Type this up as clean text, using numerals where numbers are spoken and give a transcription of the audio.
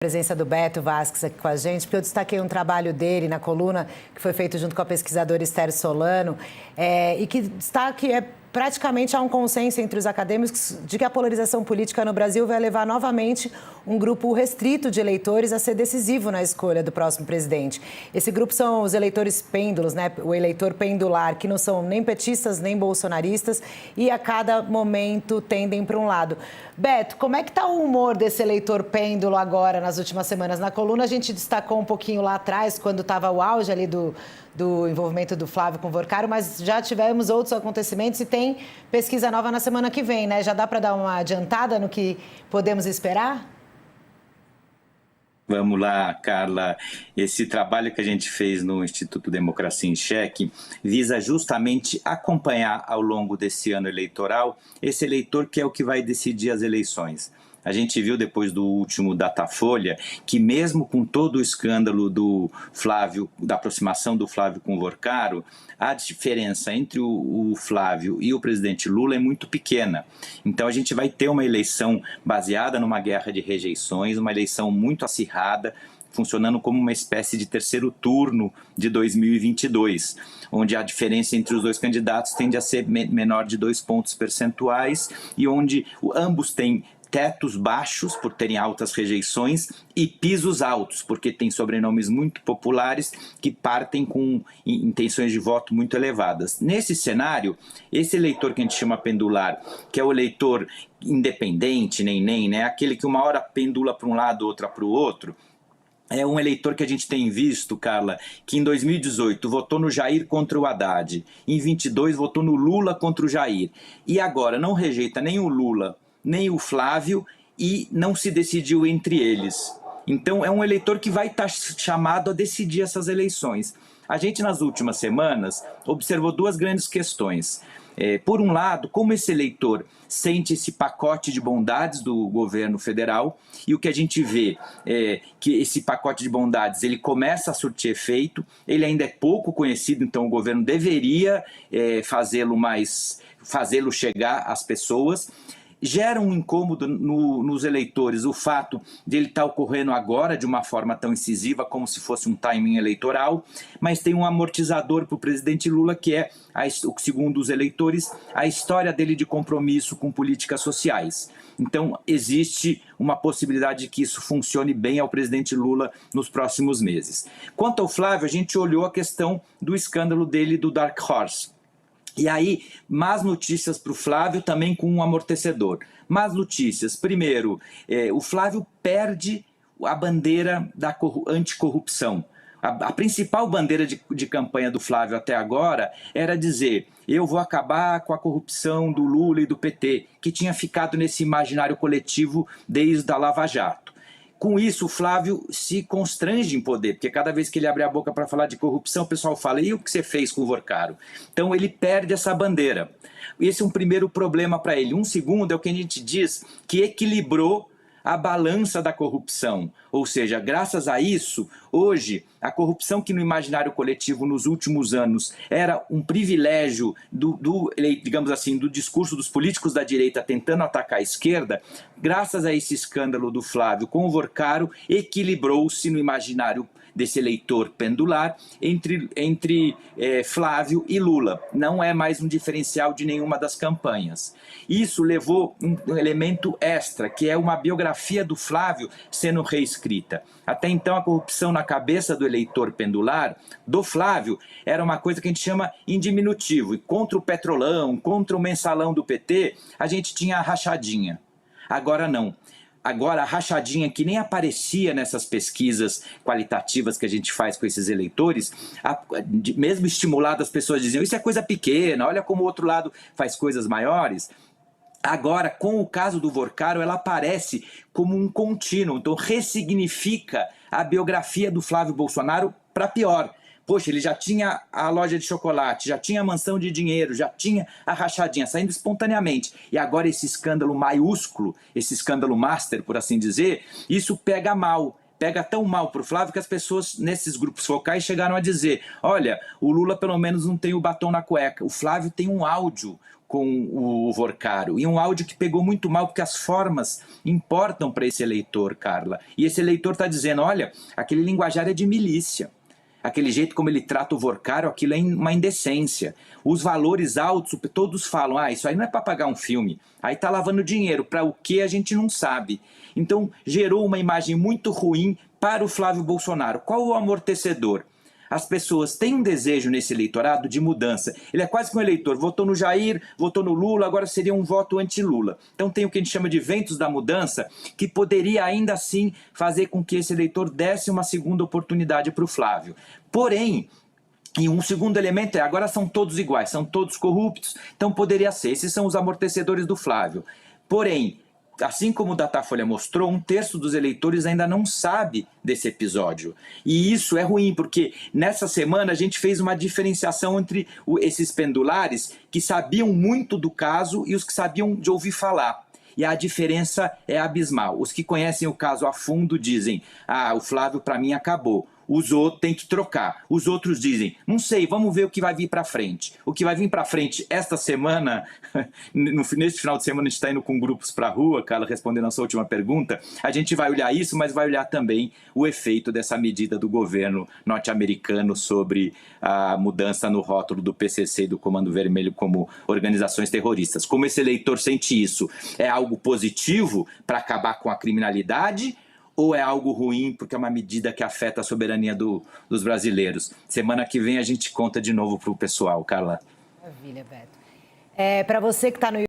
Presença do Beto Vasques aqui com a gente, porque eu destaquei um trabalho dele na coluna que foi feito junto com a pesquisadora Esther Solano e que destaca que praticamente há um consenso entre os acadêmicos de que a polarização política no Brasil vai levar novamente um grupo restrito de eleitores a ser decisivo na escolha do próximo presidente. Esse grupo são os eleitores pêndulos, né? O eleitor pendular, que não são nem petistas nem bolsonaristas e a cada momento tendem para um lado. Beto, como é que está o humor desse eleitor pêndulo agora, nas últimas semanas? Na coluna a gente destacou um pouquinho lá atrás, quando estava o auge ali do envolvimento do Flávio com o Vorcaro, mas já tivemos outros acontecimentos e tem pesquisa nova na semana que vem, né? Já dá para dar uma adiantada no que podemos esperar? Vamos lá, Carla. Esse trabalho que a gente fez no Instituto Democracia em Cheque visa justamente acompanhar ao longo desse ano eleitoral esse eleitor que é o que vai decidir as eleições. A gente viu depois do último Datafolha que mesmo com todo o escândalo do Flávio, da aproximação do Flávio com o Vorcaro, a diferença entre o Flávio e o presidente Lula é muito pequena. Então a gente vai ter uma eleição baseada numa guerra de rejeições, uma eleição muito acirrada, funcionando como uma espécie de terceiro turno de 2022, onde a diferença entre os dois candidatos tende a ser menor de 2 pontos percentuais e onde ambos têm tetos baixos, por terem altas rejeições, e pisos altos, porque tem sobrenomes muito populares que partem com intenções de voto muito elevadas. Nesse cenário, esse eleitor que a gente chama pendular, que é o eleitor independente, né, aquele que uma hora pendula para um lado, outra para o outro, é um eleitor que a gente tem visto, Carla, que em 2018 votou no Jair contra o Haddad, em 22 votou no Lula contra o Jair, e agora não rejeita nem o Lula, nem o Flávio, e não se decidiu entre eles. Então é um eleitor que vai estar chamado a decidir essas eleições. A gente nas últimas semanas observou duas grandes questões. Por um lado, como esse eleitor sente esse pacote de bondades do governo federal, e o que a gente vê é que esse pacote de bondades ele começa a surtir efeito, ele ainda é pouco conhecido, então o governo deveria fazê-lo chegar às pessoas. Gera um incômodo nos eleitores o fato de ele estar ocorrendo agora de uma forma tão incisiva como se fosse um timing eleitoral, mas tem um amortizador para o presidente Lula que é, segundo os eleitores, a história dele de compromisso com políticas sociais. Então existe uma possibilidade de que isso funcione bem ao presidente Lula nos próximos meses. Quanto ao Flávio, a gente olhou a questão do escândalo dele do Dark Horse. E aí, más notícias para o Flávio também com um amortecedor. Más notícias. Primeiro, o Flávio perde a bandeira da anticorrupção. A principal bandeira de campanha do Flávio até agora era dizer: eu vou acabar com a corrupção do Lula e do PT, que tinha ficado nesse imaginário coletivo desde a Lava Jato. Com isso, o Flávio se constrange em poder, porque cada vez que ele abre a boca para falar de corrupção, o pessoal fala: e o que você fez com o Vorcaro? Então ele perde essa bandeira. Esse é um primeiro problema para ele. Um segundo é o que a gente diz que equilibrou a balança da corrupção. Ou seja, graças a isso, hoje, a corrupção que no imaginário coletivo nos últimos anos era um privilégio digamos assim, do discurso dos políticos da direita tentando atacar a esquerda, graças a esse escândalo do Flávio com o Vorcaro, equilibrou-se no imaginário desse eleitor pendular entre Flávio e Lula. Não é mais um diferencial de nenhuma das campanhas. Isso levou um elemento extra, que é uma biografia do Flávio sendo reescrita. Até então, a corrupção na cabeça do eleitor pendular, do Flávio, era uma coisa que a gente chama em diminutivo. E contra o Petrolão, contra o mensalão do PT, a gente tinha a rachadinha. Agora não. Agora, a rachadinha que nem aparecia nessas pesquisas qualitativas que a gente faz com esses eleitores, mesmo estimuladas, as pessoas diziam: isso é coisa pequena, olha como o outro lado faz coisas maiores. Agora, com o caso do Vorcaro, ela aparece como um contínuo, então ressignifica a biografia do Flávio Bolsonaro para pior. Poxa, ele já tinha a loja de chocolate, já tinha a mansão de dinheiro, já tinha a rachadinha, saindo espontaneamente. E agora esse escândalo maiúsculo, esse escândalo master, por assim dizer, isso pega mal. Pega tão mal para o Flávio que as pessoas nesses grupos focais chegaram a dizer: olha, o Lula pelo menos não tem o batom na cueca, o Flávio tem um áudio com o Vorcaro, e um áudio que pegou muito mal, porque as formas importam para esse eleitor, Carla. E esse eleitor está dizendo, olha, aquele linguajar é de milícia. Aquele jeito como ele trata o Vorcaro, aquilo é uma indecência. Os valores altos, todos falam, isso aí não é para pagar um filme. Aí está lavando dinheiro, para o que a gente não sabe. Então, gerou uma imagem muito ruim para o Flávio Bolsonaro. Qual o amortecedor? As pessoas têm um desejo nesse eleitorado de mudança. Ele é quase que um eleitor. Votou no Jair, votou no Lula, agora seria um voto anti-Lula. Então tem o que a gente chama de ventos da mudança, que poderia ainda assim fazer com que esse eleitor desse uma segunda oportunidade para o Flávio. Porém, e um segundo elemento é, agora são todos iguais, são todos corruptos, então poderia ser. Esses são os amortecedores do Flávio. Porém, assim como o Datafolha mostrou, 1/3 dos eleitores ainda não sabe desse episódio. E isso é ruim, porque nessa semana a gente fez uma diferenciação entre esses pendulares que sabiam muito do caso e os que sabiam de ouvir falar. E a diferença é abismal. Os que conhecem o caso a fundo dizem, o Flávio para mim acabou. Os outros têm que trocar. Os outros dizem, não sei, vamos ver o que vai vir para frente. O que vai vir para frente esta semana, neste final de semana a gente está indo com grupos para a rua, Carla, respondendo a sua última pergunta, a gente vai olhar isso, mas vai olhar também o efeito dessa medida do governo norte-americano sobre a mudança no rótulo do PCC e do Comando Vermelho como organizações terroristas. Como esse eleitor sente isso? É algo positivo para acabar com a criminalidade? Ou é algo ruim porque é uma medida que afeta a soberania dos brasileiros? Semana que vem a gente conta de novo para o pessoal, Carla. Maravilha, Beto. Para você que está no